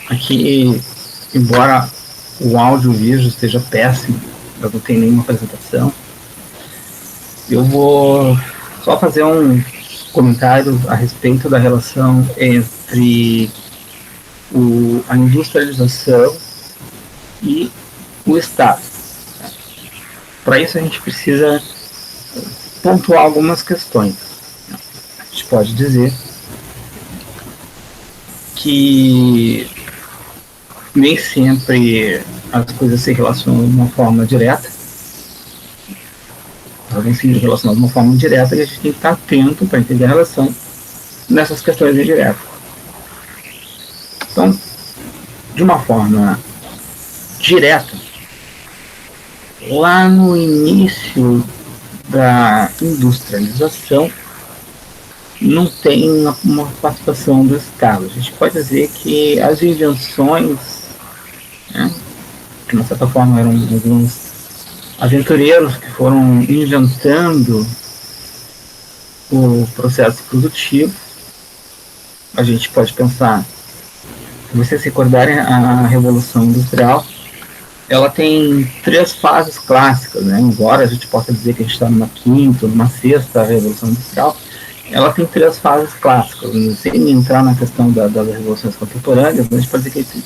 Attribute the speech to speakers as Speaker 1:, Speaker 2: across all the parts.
Speaker 1: Aqui, embora o áudio e o vídeo esteja péssimo, eu não tenho nenhuma apresentação, eu vou só fazer um comentário a respeito da relação entre a industrialização e o Estado. Para isso a gente precisa pontuar algumas questões. A gente pode dizer que nem sempre as coisas se relacionam de uma forma direta. Podem se relacionar de uma forma indireta e a gente tem que estar atento para entender a relação nessas questões indiretas. Então, de uma forma direta, lá no início da industrialização, não tem uma participação do Estado. A gente pode dizer que as invenções, né, que de certa forma eram alguns aventureiros que foram inventando o processo produtivo. A gente pode pensar, se vocês se recordarem, a Revolução Industrial, ela tem 3 fases clássicas, né? Embora a gente possa dizer que a gente está numa quinta, numa sexta Revolução Industrial, ela tem 3 fases clássicas. Sem entrar na questão das revoluções contemporâneas, a gente pode dizer que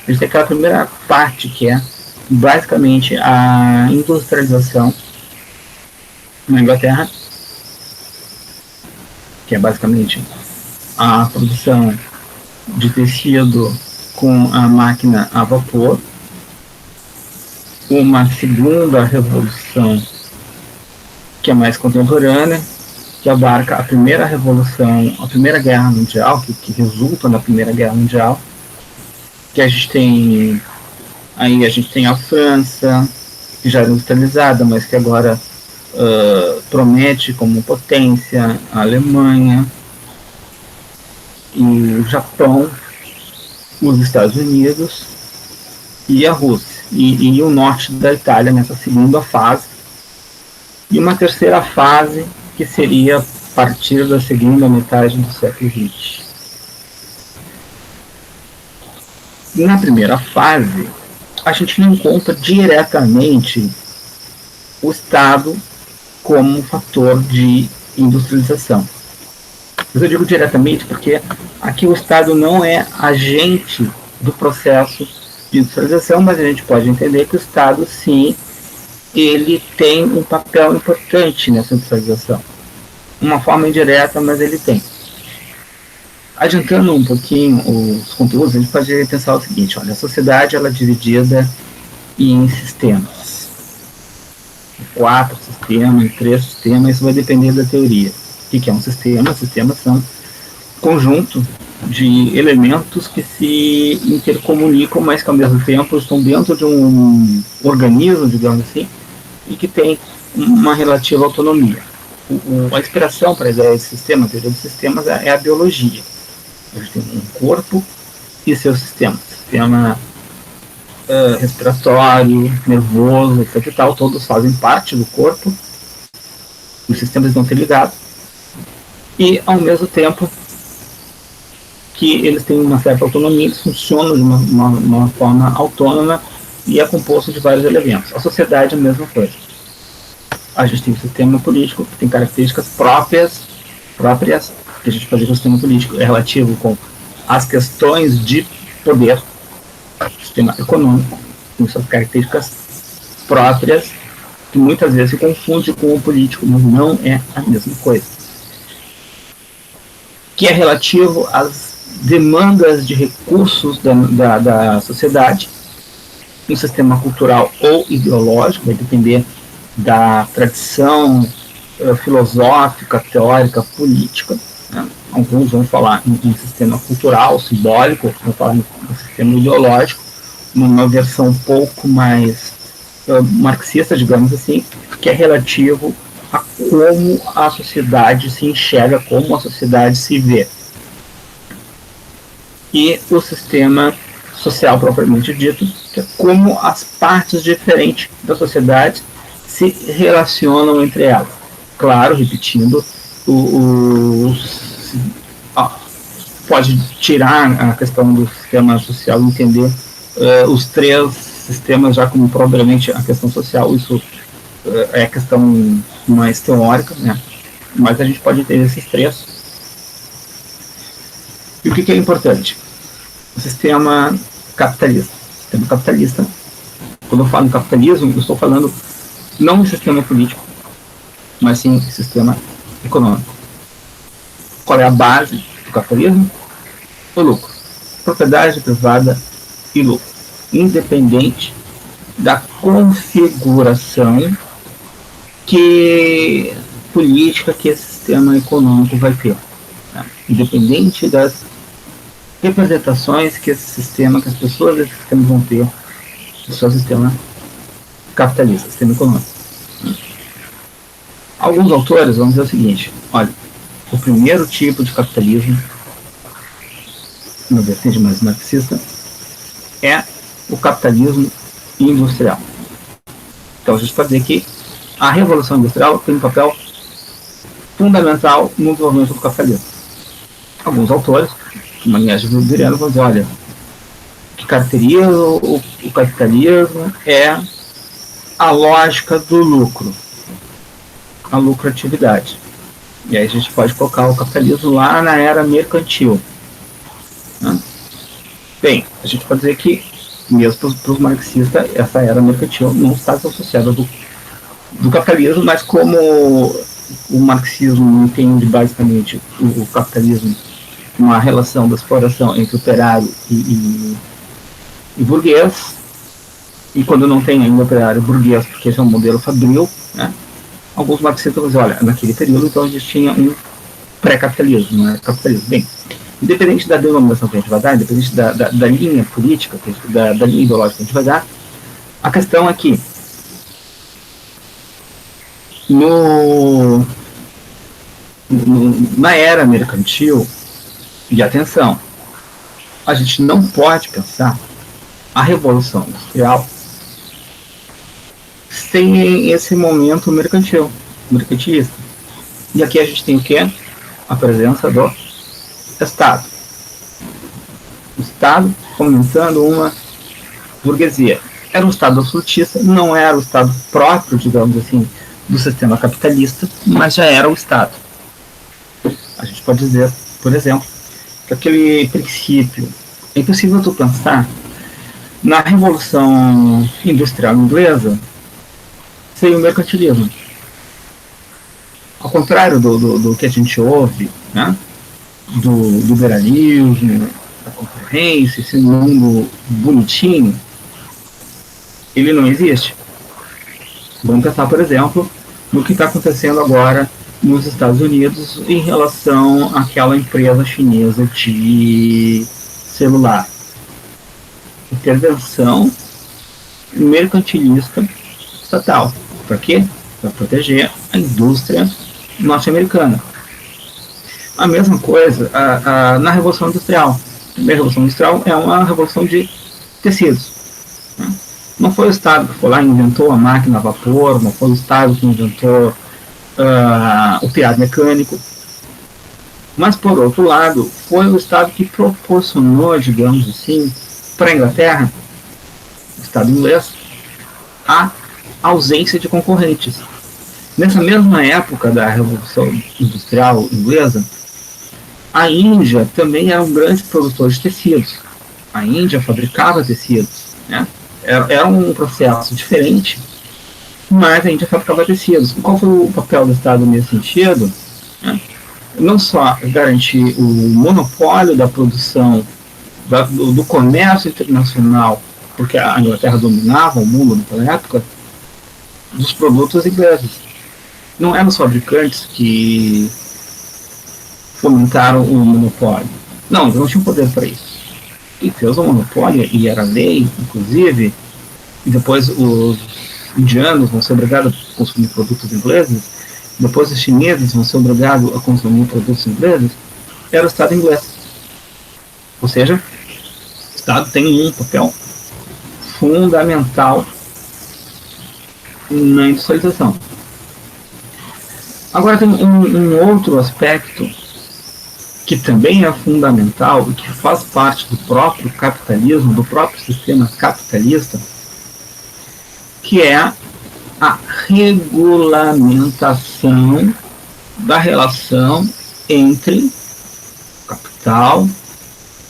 Speaker 1: a gente tem aquela primeira parte, que é basicamente a industrialização na Inglaterra, que é basicamente a produção de tecido com a máquina a vapor. Uma segunda revolução, que é mais contemporânea, que abarca a primeira revolução, a Primeira Guerra Mundial, que resulta na Primeira Guerra Mundial, que a gente tem a França, que já é industrializada, mas que agora promete como potência, a Alemanha, e o Japão, os Estados Unidos e a Rússia, e o norte da Itália nessa segunda fase, e uma terceira fase que seria a partir da segunda metade do século XX. Na primeira fase, a gente não encontra diretamente o Estado como fator de industrialização. Eu digo diretamente porque aqui o Estado não é agente do processo de industrialização, mas a gente pode entender que o Estado, sim, ele tem um papel importante nessa industrialização. Uma forma indireta, mas ele tem. Adiantando um pouquinho os conteúdos, a gente pode pensar o seguinte: olha, a sociedade ela é dividida em sistemas. 4 sistemas, em 3 sistemas, isso vai depender da teoria. O que é um sistema? Sistemas são conjunto de elementos que se intercomunicam, mas que ao mesmo tempo estão dentro de um organismo, digamos assim, e que tem uma relativa autonomia. A inspiração para a ideia de sistema, a teoria dos sistemas, é a biologia. A gente tem um corpo e seus sistemas. Sistema respiratório, nervoso, etc. E tal, todos fazem parte do corpo. Os sistemas estão interligados. E, ao mesmo tempo, que eles têm uma certa autonomia, eles funcionam de uma forma autônoma e é composto de vários elementos. A sociedade é a mesma coisa. A gente tem um sistema político que tem características próprias, que a gente faz com o sistema político é relativo com as questões de poder. O sistema econômico tem suas características próprias, que muitas vezes se confunde com o político, mas não é a mesma coisa. Que é relativo às demandas de recursos da sociedade, um sistema cultural ou ideológico, vai depender da tradição filosófica, teórica, política. Né? Alguns vão falar em um sistema cultural, simbólico, outros vão falar em um sistema ideológico, numa versão um pouco mais marxista, digamos assim, que é relativo a como a sociedade se enxerga, como a sociedade se vê. E o sistema social propriamente dito, que é como as partes diferentes da sociedade se relacionam entre elas. Claro, repetindo, pode tirar a questão do sistema social e entender os três sistemas já como propriamente a questão social. Isso é questão mais teórica, né? Mas a gente pode entender esses três. E o que é importante? O sistema capitalista. O sistema capitalista, quando eu falo em capitalismo, eu estou falando não em sistema político, mas sim em sistema econômico. Qual é a base do capitalismo? O lucro. Propriedade privada e lucro. Independente da configuração política que esse sistema econômico vai ter. Tá? Independente das representações que esse sistema, que as pessoas desse sistema vão ter do seu sistema capitalista, sistema econômico. Alguns autores vão dizer o seguinte: olha, o primeiro tipo de capitalismo, na vertente mais marxista, é o capitalismo industrial. Então a gente pode dizer que a Revolução Industrial tem um papel fundamental no desenvolvimento do capitalismo. Alguns autores, como Agnès Buriano, vão dizer: olha, o que caracteriza o capitalismo é a lógica do lucro, a lucratividade. E aí a gente pode colocar o capitalismo lá na era mercantil. Né? Bem, a gente pode dizer que, mesmo para os marxistas, essa era mercantil não está associada do capitalismo, mas como o marxismo entende basicamente o capitalismo uma relação da exploração entre operário e burguês, e quando não tem ainda operário burguês, porque esse é um modelo fabril, né? Alguns marxistas dizem: olha, naquele período então a gente tinha um pré-capitalismo, não é capitalismo. Bem, independente da denominação que a gente vai dar, independente da linha política, da linha ideológica que a gente vai dar, a questão é que na era mercantil, e atenção, a gente não pode pensar a Revolução Industrial sem esse momento mercantilista. E aqui a gente tem o quê? A presença do Estado. O Estado fomentando uma burguesia. Era um Estado absolutista, não era o Estado próprio, digamos assim, do sistema capitalista, mas já era o Estado. A gente pode dizer, por exemplo, que aquele princípio, é impossível tu pensar na Revolução Industrial Inglesa sem o mercantilismo. Ao contrário do que a gente ouve, né, do liberalismo, da concorrência, esse mundo bonitinho, ele não existe. Vamos pensar, por exemplo, no que está acontecendo agora nos Estados Unidos em relação àquela empresa chinesa de celular. Intervenção mercantilista estatal. Para quê? Para proteger a indústria norte-americana. A mesma coisa na Revolução Industrial. A primeira Revolução Industrial é uma revolução de tecidos. Não foi o Estado que foi lá e inventou a máquina a vapor, não foi o Estado que inventou o tear mecânico. Mas, por outro lado, foi o Estado que proporcionou, digamos assim, para a Inglaterra, o Estado inglês, a ausência de concorrentes. Nessa mesma época da Revolução Industrial Inglesa, a Índia também era um grande produtor de tecidos. A Índia fabricava tecidos, né? Era um processo diferente, mas a Índia fabricava tecidos. Qual foi o papel do Estado nesse sentido? Né? Não só garantir o monopólio da produção, do comércio internacional, porque a Inglaterra dominava o mundo naquela época, dos produtos ingleses. Não eram os fabricantes que fomentaram o monopólio. Não, eles não tinham poder para isso. E fez o monopólio, e era lei, inclusive, e depois os indianos vão ser obrigados a consumir produtos ingleses, depois os chineses vão ser obrigados a consumir produtos ingleses, era o Estado inglês. Ou seja, o Estado tem um papel fundamental na industrialização. Agora tem um outro aspecto que também é fundamental e que faz parte do próprio capitalismo, do próprio sistema capitalista, que é a regulamentação da relação entre capital e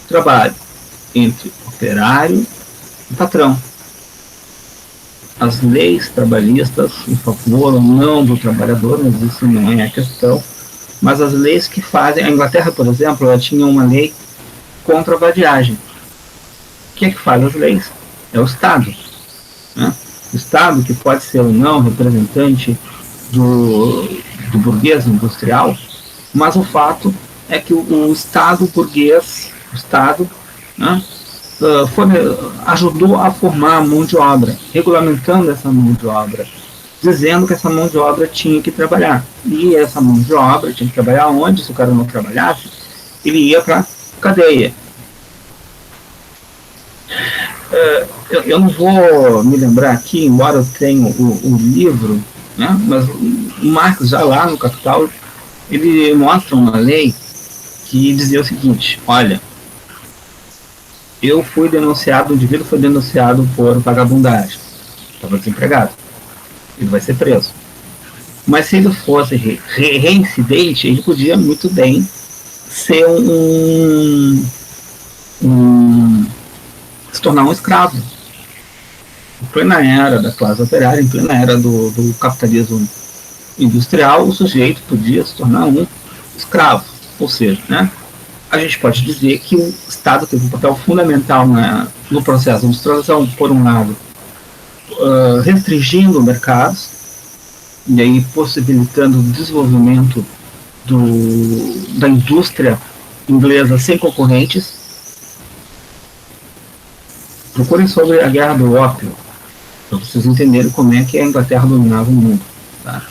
Speaker 1: trabalho, entre operário e patrão. As leis trabalhistas em favor ou não do trabalhador, mas isso não é a questão, mas as leis que fazem, a Inglaterra, por exemplo, ela tinha uma lei contra a vadiagem. O que é que faz as leis? É o Estado, né? O Estado, que pode ser ou não representante do burguês industrial, mas o fato é que o Estado burguês, o Estado, né, ajudou a formar a mão de obra, regulamentando essa mão de obra, dizendo que essa mão de obra tinha que trabalhar. E essa mão de obra tinha que trabalhar onde? Se o cara não trabalhasse, ele ia para a cadeia. Eu não vou me lembrar aqui, embora eu tenha o livro, né, mas o Marx, já lá no Capital, ele mostra uma lei que dizia o seguinte: olha, eu fui denunciado, o indivíduo foi denunciado por vagabundagem, estava desempregado, ele vai ser preso. Mas se ele fosse reincidente, ele podia muito bem ser se tornar um escravo. Em plena era da classe operária, em plena era do capitalismo industrial, o sujeito podia se tornar um escravo. Ou seja, né, a gente pode dizer que o Estado teve um papel fundamental no processo de industrialização, por um lado, restringindo mercados, e aí possibilitando o desenvolvimento da indústria inglesa sem concorrentes. Procurem sobre a Guerra do Ópio, para vocês entenderem como é que a Inglaterra dominava o mundo. Tá?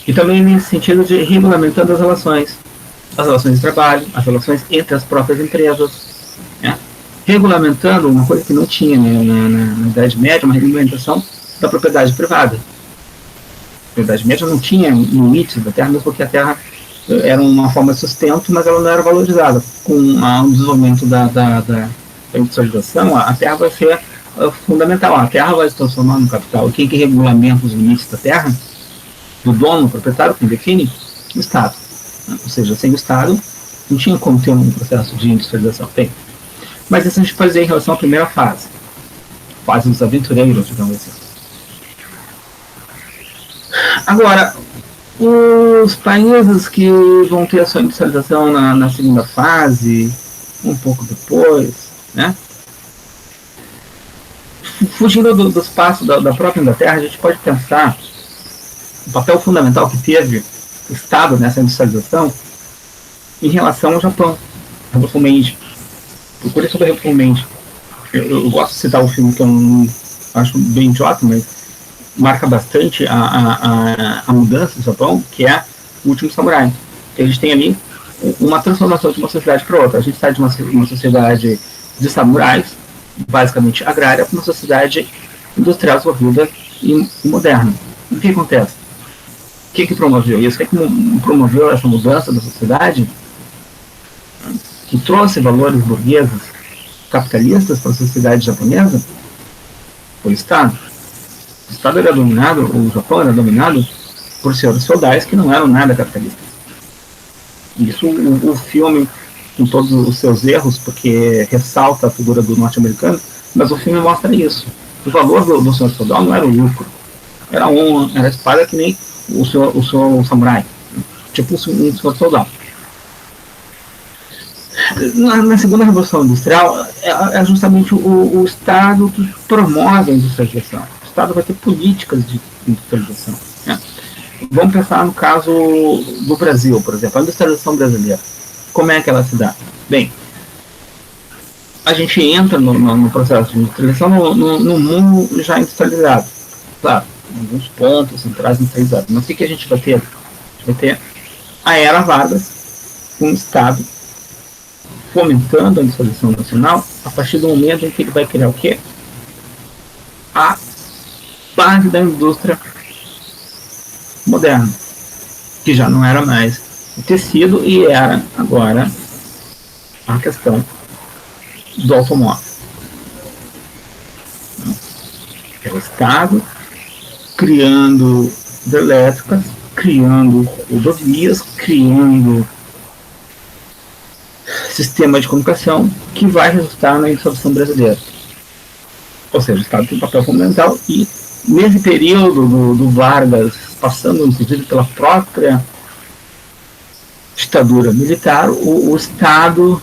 Speaker 1: E também nesse sentido de regulamentando as relações de trabalho, as relações entre as próprias empresas, né? Regulamentando uma coisa que não tinha, né, na Idade Média, uma regulamentação da propriedade privada. A Idade Média não tinha limites da terra, mesmo porque a terra era uma forma de sustento, mas ela não era valorizada. Com o desenvolvimento da industrialização, a terra vai ser fundamental. A terra vai se transformar no capital. Quem que regulamenta os limites da terra? Do dono, proprietário, quem define? O Estado. Ou seja, sem o Estado, não tinha como ter um processo de industrialização. Tem. Mas isso a gente pode dizer em relação à primeira fase. Fase dos aventureiros, digamos assim. Agora, os países que vão ter a sua industrialização na segunda fase, um pouco depois, né? Fugindo do espaço da própria Inglaterra, a gente pode pensar o papel fundamental que teve o Estado nessa industrialização em relação ao Japão, a Revolução Meiji. Procure sobre a Revolução Meiji. Eu gosto de citar um filme que eu não acho bem idiota, mas marca bastante a mudança do Japão, que é O Último Samurai. A gente tem ali uma transformação de uma sociedade para outra. A gente sai de uma sociedade de samurais, basicamente agrária, para uma sociedade industrial desenvolvida e moderna. O que acontece? O que promoveu isso? O que promoveu essa mudança da sociedade, que trouxe valores burgueses capitalistas para a sociedade japonesa? Foi o Estado. O Estado era dominado, o Japão era dominado por senhores feudais que não eram nada capitalistas. Isso o filme, com todos os seus erros, porque ressalta a figura do norte-americano, mas o filme mostra isso. O valor do senhor feudal não era o lucro, era a espada que nem o senhor samurai, tipo um senhor feudal. Na segunda revolução industrial, é justamente o Estado que promove a industrialização. O Estado vai ter políticas de industrialização, né? Vamos pensar no caso do Brasil, por exemplo, a industrialização brasileira. Como é que ela se dá? Bem, a gente entra no processo de industrialização no mundo já industrializado. Claro, alguns pontos centrais industrializados. Mas o que a gente vai ter? A gente vai ter a Era Vargas, um Estado fomentando a industrialização nacional a partir do momento em que ele vai criar o quê? A base da indústria moderna, que já não era mais o tecido e era agora a questão do automóvel. É o Estado criando hidrelétricas, criando rodovias, criando sistema de comunicação que vai resultar na introdução brasileira. Ou seja, o Estado tem um papel fundamental e nesse período do Vargas, passando inclusive pela própria ditadura militar, o Estado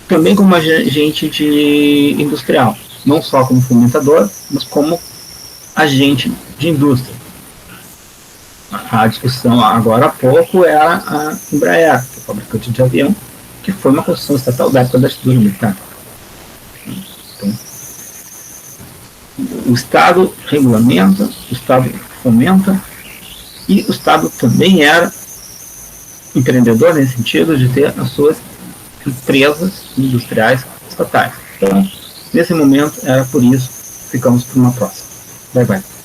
Speaker 1: também como agente de industrial, não só como fomentador, mas como agente de indústria. A discussão agora há pouco é a Embraer, que é fabricante de avião, que foi uma construção estatal da época da ditadura militar. Então, o Estado regulamenta, o Estado fomenta, e o Estado também era empreendedor nesse sentido de ter as suas empresas industriais estatais. Então, nesse momento, era por isso, ficamos para uma próxima. Bye, bye.